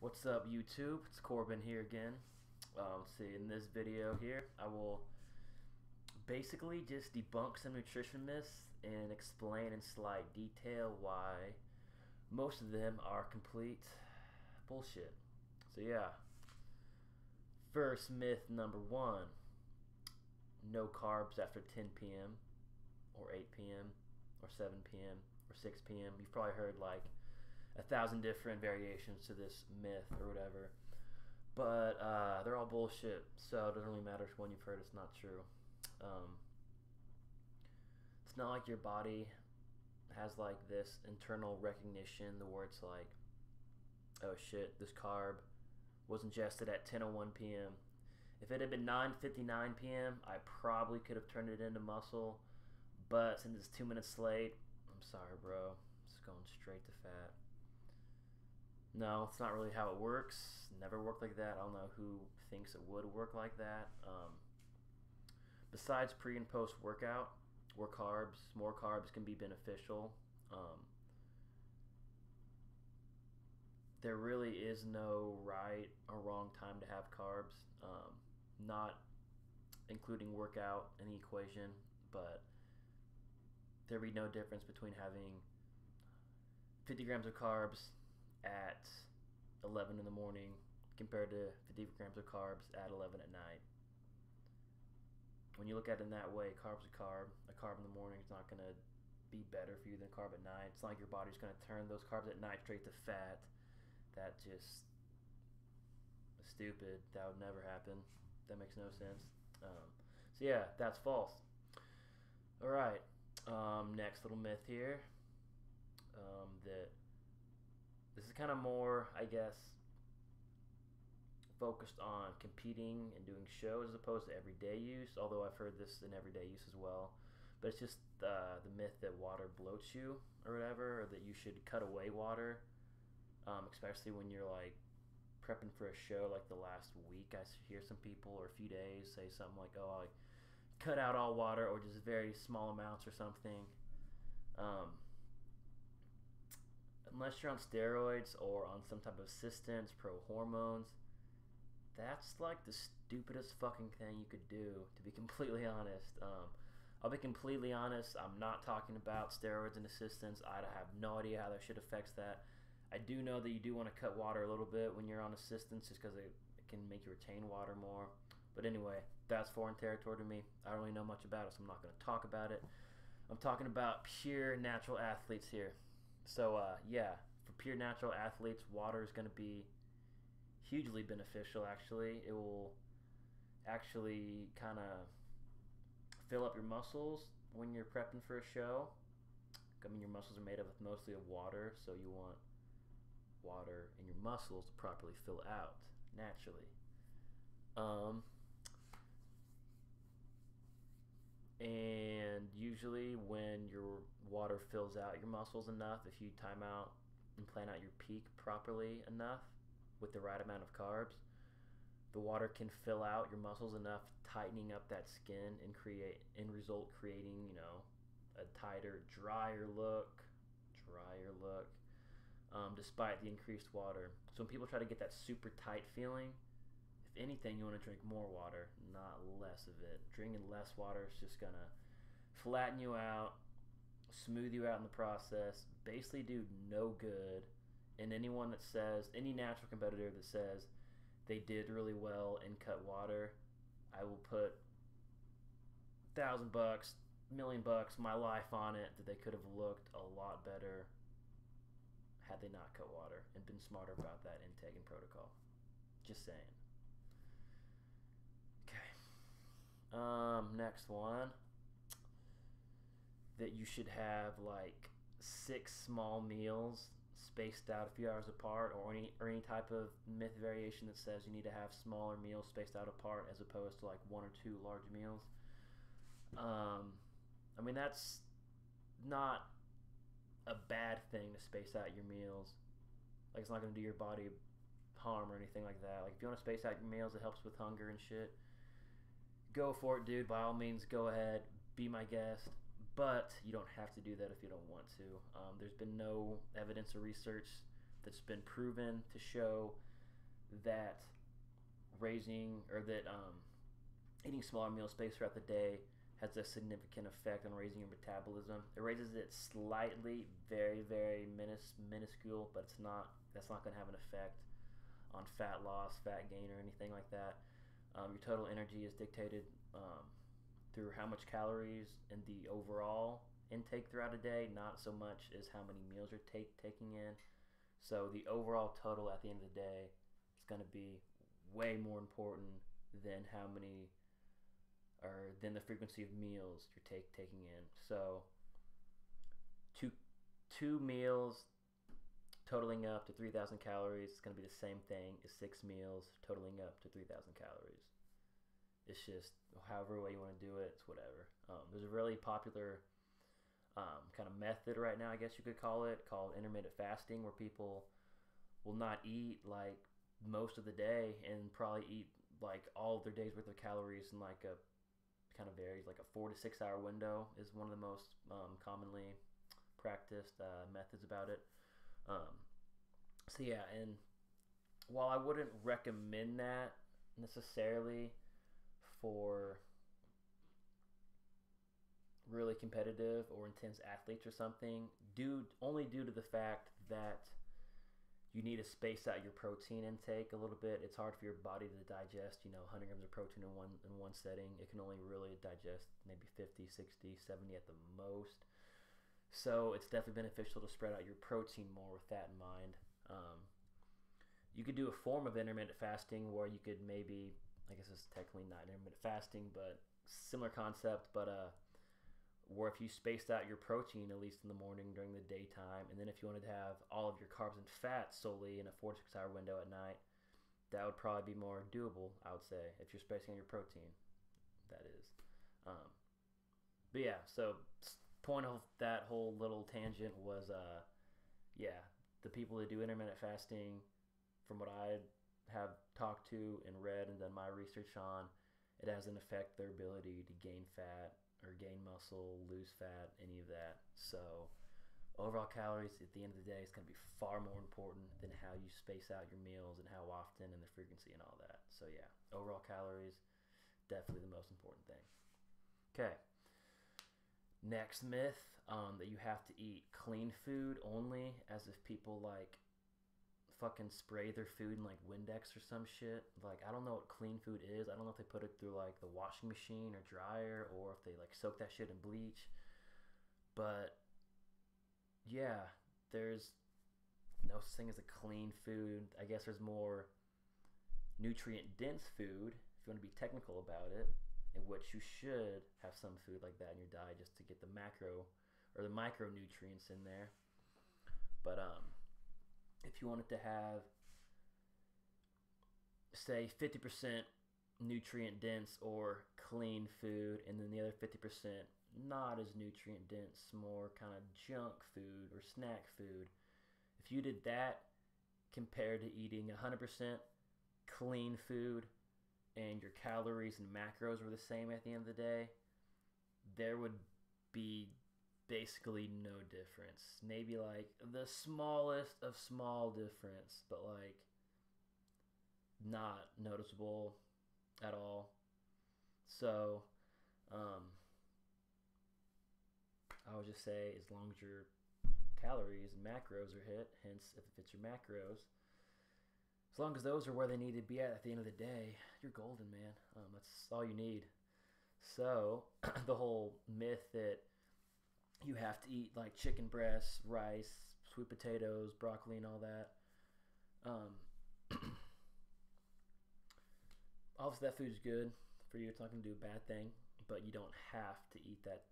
What's up, YouTube? It's Corbin here again. Let's see, in this video here, I will basically just debunk some nutrition myths and explain in slight detail why most of them are complete bullshit. So yeah, first myth number one, no carbs after 10 p.m. or 8 p.m. or 7 p.m. or 6 p.m. You've probably heard like 1,000 different variations to this myth or whatever, but they're all bullshit, so it doesn't really matter when you've heard it's not true. It's not like your body has like this internal recognition where it's like, oh shit, this carb was ingested at 10:01 p.m. If it had been 9:59 p.m., I probably could have turned it into muscle, but since it's 2 minutes late, I'm sorry, bro, it's going straight to fat. No, it's not really how it works. Never worked like that. I don't know who thinks it would work like that. Besides pre and post workout, more carbs can be beneficial. There really is no right or wrong time to have carbs, not including workout in the equation, but there'd be no difference between having 50 grams of carbs at 11 in the morning compared to 50 grams of carbs at 11 at night. When you look at it in that way, carb's a carb. A carb in the morning is not going to be better for you than a carb at night. It's not like your body's going to turn those carbs at night straight to fat. That just is stupid. That would never happen. That makes no sense. So yeah, that's false. Alright, next little myth here. That this is kind of more, I guess, focused on competing and doing shows as opposed to everyday use, although I've heard this in everyday use as well. But it's just the myth that water bloats you or whatever, or that you should cut away water, especially when you're like prepping for a show. Like the last week, I hear some people or a few days say something like, oh, I cut out all water or just very small amounts or something. Unless you're on steroids or on some type of assistance, pro hormones, that's like the stupidest fucking thing you could do, to be completely honest. I'll be completely honest, I'm not talking about steroids and assistance. I have no idea how that shit affects that. I do know that you do want to cut water a little bit when you're on assistance just because it can make you retain water more. But anyway, that's foreign territory to me. I don't really know much about it, so I'm not going to talk about it. I'm talking about pure natural athletes here. So yeah, for pure natural athletes, water is going to be hugely beneficial. Actually, it will actually kind of fill up your muscles when you're prepping for a show. I mean, your muscles are made up mostly of water, so you want water in your muscles to properly fill out naturally. And usually when your water fills out your muscles enough, if you time out and plan out your peak properly enough with the right amount of carbs, the water can fill out your muscles enough, tightening up that skin and creating, you know, a tighter, drier look, despite the increased water. So when people try to get that super tight feeling, if anything, you want to drink more water, not less of it. Drinking less water is just gonna flatten you out, smooth you out in the process, basically do no good. And anyone that says, any natural competitor that says they did really well and cut water, I will put $1,000, $1,000,000, my life on it that they could have looked a lot better had they not cut water and been smarter about that intake and protocol. Just saying. Okay. Next one. That you should have like 6 small meals spaced out a few hours apart, or any type of myth variation that says you need to have smaller meals spaced out apart as opposed to like 1 or 2 large meals. I mean, that's not a bad thing to space out your meals. Like, it's not going to do your body harm or anything like that. Like, if you want to space out your meals, it helps with hunger and shit, go for it, dude. By all means, go ahead, be my guest. But you don't have to do that if you don't want to. There's been no evidence or research that's been proven to show that eating smaller meal space throughout the day has a significant effect on raising your metabolism. It raises it slightly, very, very minuscule, but that's not going to have an effect on fat loss, fat gain, or anything like that. Your total energy is dictated through how much calories and the overall intake throughout a day, not so much as how many meals you're taking in. So the overall total at the end of the day is going to be way more important than than the frequency of meals you're taking in. So two meals totaling up to 3,000 calories is going to be the same thing as 6 meals totaling up to 3,000 calories. It's just however way you want to do it, it's whatever. There's a really popular kind of method right now, I guess you could call it, called intermittent fasting, where people will not eat like most of the day and probably eat like all of their day's worth of calories in like a kind of varies, like a 4 to 6 hour window is one of the most commonly practiced methods about it. So yeah, and while I wouldn't recommend that necessarily for really competitive or intense athletes or something, only due to the fact that you need to space out your protein intake a little bit. It's hard for your body to digest, 100 grams of protein in one setting. It can only really digest maybe 50, 60, 70 at the most. So it's definitely beneficial to spread out your protein more with that in mind. You could do a form of intermittent fasting where you could maybe, I guess it's technically not intermittent fasting, but similar concept, but where if you spaced out your protein at least in the morning during the daytime, and then if you wanted to have all of your carbs and fats solely in a 4 to 6 hour window at night, that would probably be more doable, I would say, if you're spacing out your protein, that is. But yeah, so point of that whole little tangent was, the people that do intermittent fasting, from what I have talked to and read and done my research on, it has an effect their ability to gain fat or gain muscle, lose fat, any of that. So overall calories at the end of the day is going to be far more important than how you space out your meals and how often and the frequency and all that. So yeah, overall calories, definitely the most important thing. Okay. Next myth, that you have to eat clean food only, as if people like fucking spray their food in like Windex or some shit. Like, I don't know what clean food is. I don't know if they put it through like the washing machine or dryer, or if they like soak that shit in bleach. But yeah, there's no such thing as a clean food. I guess there's more nutrient dense food, if you want to be technical about it, in which you should have some food like that in your diet just to get the macro or the micronutrients in there. But if you wanted to have, say, 50% nutrient dense or clean food, and then the other 50% not as nutrient dense, more kind of junk food or snack food, if you did that compared to eating 100% clean food and your calories and macros were the same at the end of the day, there would be basically no difference. Maybe like the smallest of small difference, but like not noticeable at all. So I would just say, as long as your calories and macros are hit, hence if it fits your macros, as long as those are where they need to be at the end of the day, you're golden, man. That's all you need. So the whole myth that you have to eat like chicken breasts, rice, sweet potatoes, broccoli, and all that. Obviously, that food's good for you. It's not going to do a bad thing, but you don't have to eat that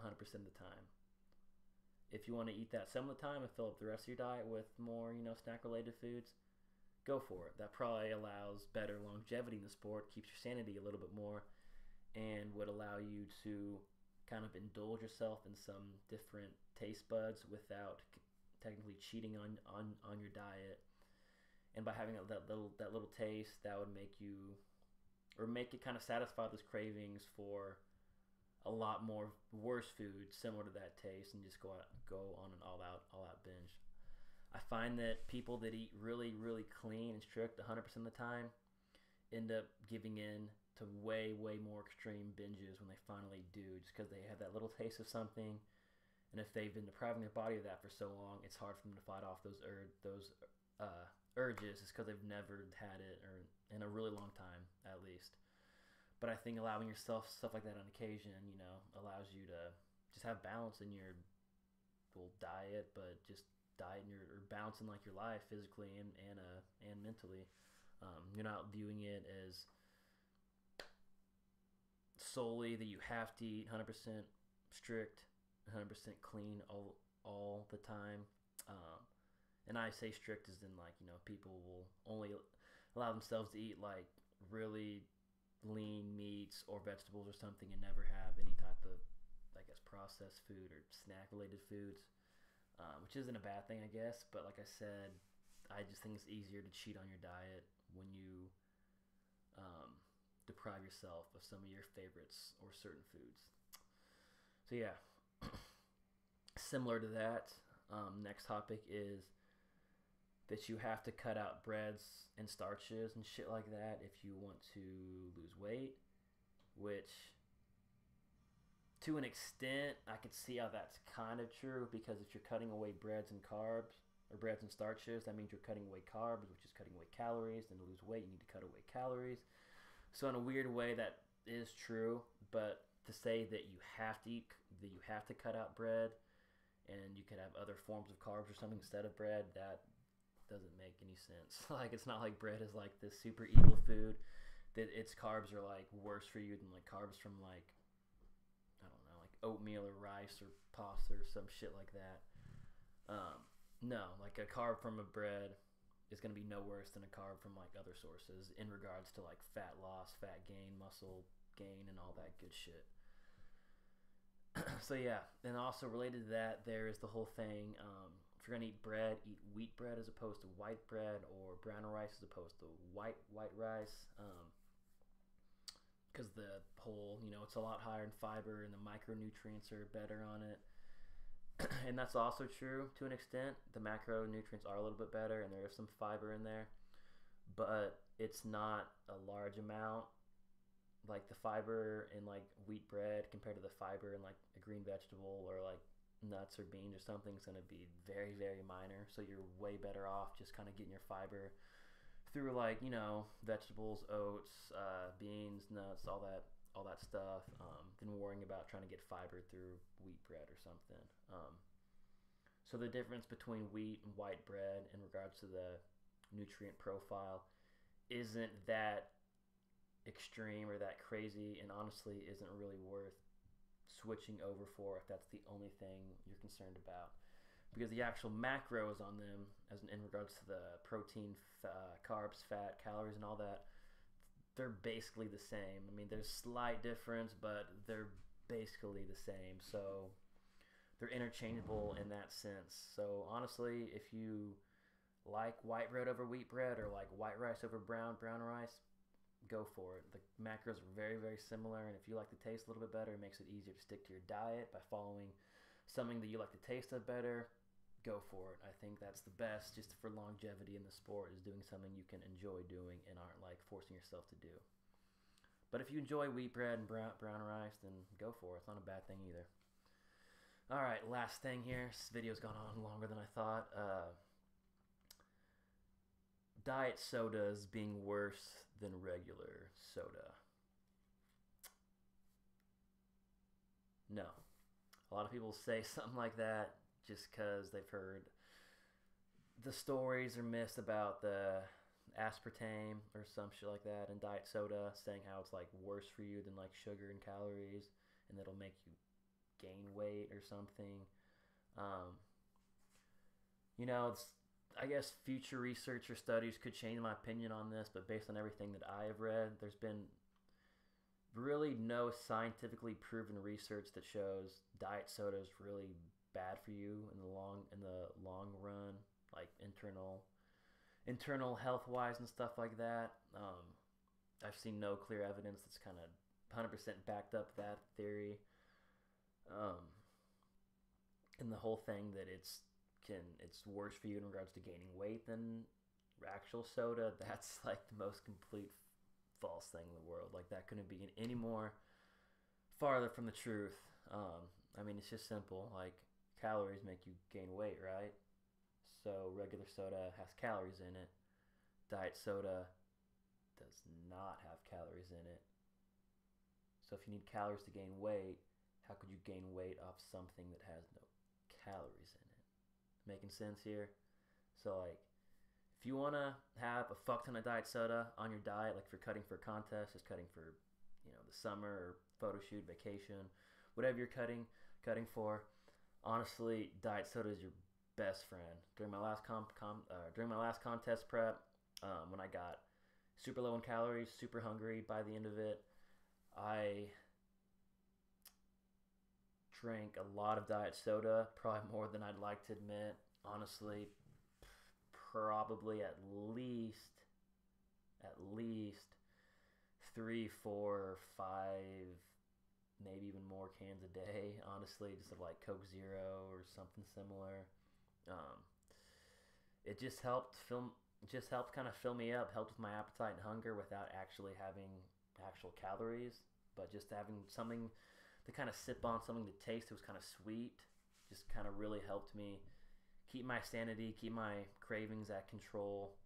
100% of the time. If you want to eat that some of the time and fill up the rest of your diet with more, snack-related foods, go for it. That probably allows better longevity in the sport, keeps your sanity a little bit more, and would allow you to kind of indulge yourself in some different taste buds without technically cheating on your diet. And by having that little taste, that would make you, or make it kind of satisfy those cravings for a lot more worse food similar to that taste, and just go on an all out binge. I find that people that eat really, really clean and strict 100% of the time end up giving in to way, way more extreme binges when they finally do, just because they have that little taste of something. And if they've been depriving their body of that for so long, it's hard for them to fight off those urges, just because they've never had it, or in a really long time at least. But I think allowing yourself stuff like that on occasion, allows you to just have balance in your diet, but just diet in or balance in like your life physically and mentally. You're not viewing it as solely that you have to eat 100% strict, 100% clean all the time. And I say strict as in like, people will only allow themselves to eat like really lean meats or vegetables or something and never have any type of, I guess, processed food or snack related foods, which isn't a bad thing, I guess. But like I said, I just think it's easier to cheat on your diet when you deprive yourself of some of your favorites or certain foods. So yeah, similar to that, next topic is that you have to cut out breads and starches and shit like that if you want to lose weight, which to an extent I could see how that's kind of true, because if you're cutting away breads and carbs, or breads and starches, that means you're cutting away carbs, which is cutting away calories. And to lose weight, you need to cut away calories. So in a weird way, that is true. But to say that you have to cut out bread, and you could have other forms of carbs or something instead of bread, that doesn't make any sense. Like, it's not like bread is like this super evil food that its carbs are like worse for you than like carbs from like, I don't know, like oatmeal or rice or pasta or some shit like that. No, like a carb from a bread is going to be no worse than a carb from like other sources in regards to like fat loss, fat gain, muscle gain, and all that good shit. So yeah, and also related to that, there is the whole thing, if you're going to eat bread, eat wheat bread as opposed to white bread, or brown rice as opposed to white rice, because the whole, it's a lot higher in fiber and the micronutrients are better on it. And that's also true to an extent. The macronutrients are a little bit better, and there is some fiber in there, but it's not a large amount. Like the fiber in like wheat bread compared to the fiber in like a green vegetable or like nuts or beans or something is going to be very, very minor. So you're way better off just kind of getting your fiber through like, vegetables, oats, beans, nuts, all that stuff, than worrying about trying to get fiber through wheat bread or something. So the difference between wheat and white bread in regards to the nutrient profile isn't that extreme or that crazy, and honestly isn't really worth switching over for if that's the only thing you're concerned about, because the actual macros on them, as in regards to the protein, carbs, fat, calories, and all that, they're basically the same. I mean, there's slight difference, but they're basically the same. So they're interchangeable in that sense. So honestly, if you like white bread over wheat bread, or like white rice over brown rice, go for it. The macros are very, very similar, and if you like the taste a little bit better, it makes it easier to stick to your diet by following something that you like the taste of better. Go for it. I think that's the best, just for longevity in the sport, is doing something you can enjoy doing and aren't like forcing yourself to do. But if you enjoy wheat bread and brown rice, then go for it. It's not a bad thing either. All right, last thing here. This video's gone on longer than I thought. Diet sodas being worse than regular soda. No. A lot of people say something like that just because they've heard the stories or myths about the aspartame or some shit like that in diet soda, saying how it's like worse for you than like sugar and calories, and that'll make you gain weight or something. It's, I guess future research or studies could change my opinion on this, but based on everything that I have read, there's been really no scientifically proven research that shows diet soda is really bad for you in the long run, like internal health wise and stuff like that. I've seen no clear evidence that's kind of 100% backed up that theory. And the whole thing that it's it's worse for you in regards to gaining weight than actual soda. That's like the most complete false thing in the world. Like, that couldn't be any more farther from the truth. I mean, it's just simple. Like, calories make you gain weight, right? So regular soda has calories in it. Diet soda does not have calories in it. So if you need calories to gain weight, how could you gain weight off something that has no calories in it? Making sense here? So, like, if you want to have a fuck ton of diet soda on your diet, like if you're cutting for a contest, just cutting for, the summer or photo shoot, vacation, whatever you're cutting for, honestly, diet soda is your best friend. During my last contest prep, when I got super low in calories, super hungry by the end of it, I drank a lot of diet soda, probably more than I'd like to admit. Honestly, probably at least 3, 4, 5, maybe even more cans a day. Honestly, just of like Coke Zero or something similar. It just helped kind of fill me up, helped with my appetite and hunger without actually having actual calories, but just having something to kind of sip on, something to taste that was kind of sweet, just kind of really helped me keep my sanity, keep my cravings at control,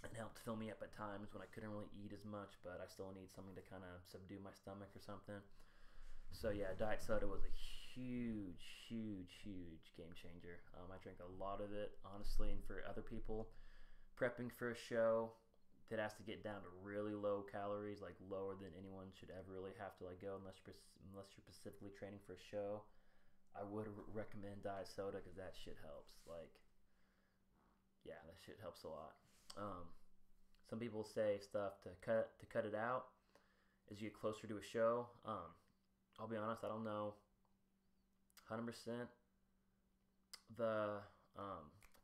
and helped fill me up at times when I couldn't really eat as much, but I still need something to kind of subdue my stomach or something. So yeah, diet soda was a huge game changer. I drank a lot of it, honestly, and for other people prepping for a show that has to get down to really low calories, like lower than anyone should ever really have to go unless you're specifically training for a show, I would recommend diet soda because that shit helps. Like, yeah, that shit helps a lot. Some people say stuff to cut it out as you get closer to a show. I'll be honest, I don't know 100% the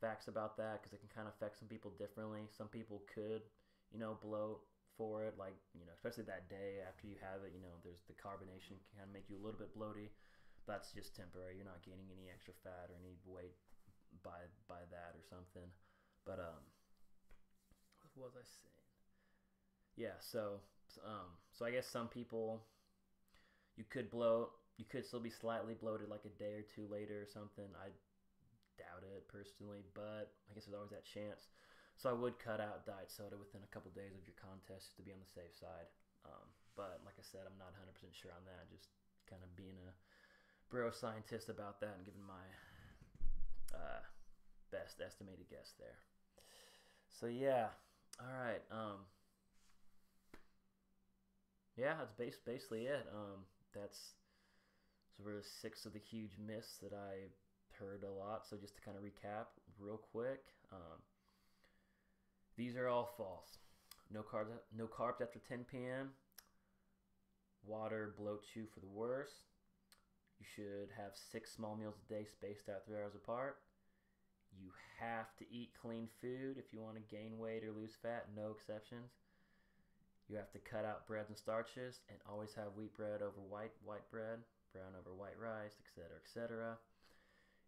facts about that because it can kind of affect some people differently. Some people could, bloat for it, like, especially that day after you have it, there's the carbonation can kind of make you a little bit bloaty. That's just temporary. You're not gaining any extra fat or any weight by that or something. But what was I saying? Yeah, so I guess some people, you could bloat. You could still be slightly bloated like a day or two later or something. I doubt it personally, but I guess there's always that chance. So I would cut out diet soda within a couple days of your contest just to be on the safe side. But like I said, I'm not 100% sure on that. Just kind of being a bro scientist about that and giving my best estimated guess there. So yeah, all right. Yeah, that's basically it. That's sort of 6 of the huge myths that I heard a lot. So just to kind of recap real quick, these are all false. No carbs after 10 p.m. Water bloats you for the worst. You should have 6 small meals a day spaced out 3 hours apart. You have to eat clean food if you want to gain weight or lose fat. No exceptions. You have to cut out breads and starches and always have wheat bread over white bread, brown over white rice, etc., etc.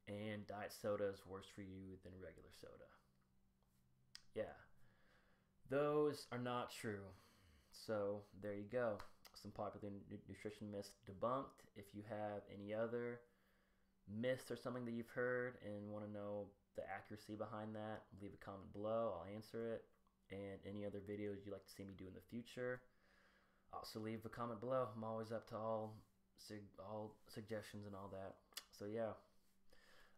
And diet soda is worse for you than regular soda. Yeah, those are not true. So there you go. Some popular nutrition myths debunked. If you have any other myths or something that you've heard and want to know the accuracy behind that, leave a comment below. I'll answer it. And any other videos you'd like to see me do in the future, also leave a comment below. I'm always up to all suggestions and all that. So yeah.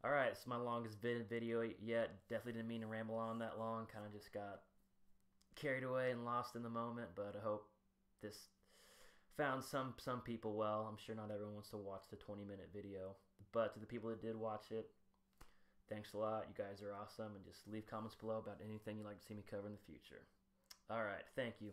All right, it's my longest video yet. Definitely didn't mean to ramble on that long. Kind of just got carried away and lost in the moment. But I hope this found some people well. I'm sure not everyone wants to watch the 20-minute video. But to the people that did watch it, thanks a lot. You guys are awesome. And just leave comments below about anything you'd like to see me cover in the future. All right. Thank you.